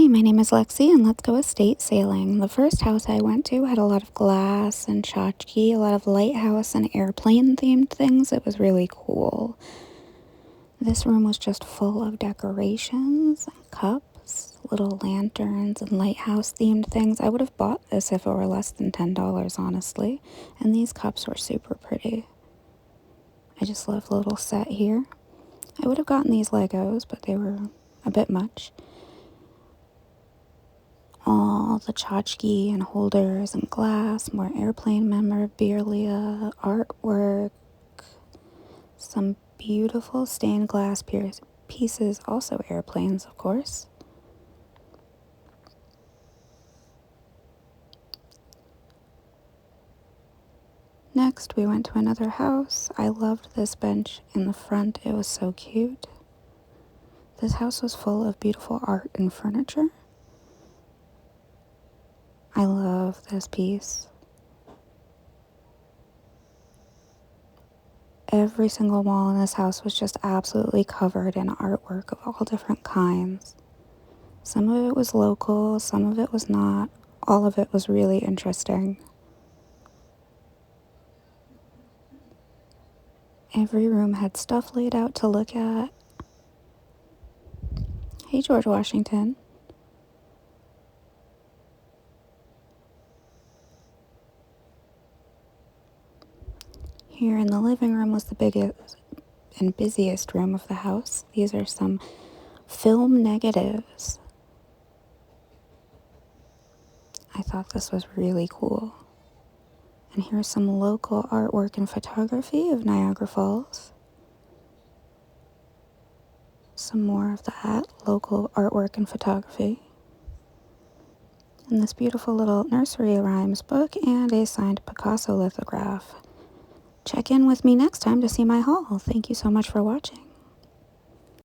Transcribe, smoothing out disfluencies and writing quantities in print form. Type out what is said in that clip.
my name is Lexi, and let's go estate sailing. The first house I went to had a lot of glass and tchotchke, a lot of lighthouse and airplane themed things. It was really cool. This room was just full of decorations and cups, little lanterns and lighthouse themed things. I would have bought this if it were less than $10, honestly. And these cups were super pretty. I just love the little set here. I would have gotten these Legos, but they were a bit much. All the tchotchke and holders and glass, more airplane memorabilia, artwork, some beautiful stained glass pieces, also airplanes, of course. Next, we went to another house. I loved this bench in the front. It was so cute. This house was full of beautiful art and furniture. I love this piece. Every single wall in this house was just absolutely covered in artwork of all different kinds. Some of it was local, some of it was not. All of it was really interesting. Every room had stuff laid out to look at. Hey, George Washington. Here in the living room was the biggest and busiest room of the house. These are some film negatives. I thought this was really cool. And here's some local artwork and photography of Niagara Falls. Some more of that local artwork and photography. And this beautiful little nursery rhymes book and a signed Picasso lithograph. Check in with me next time to see my haul. Thank you so much for watching.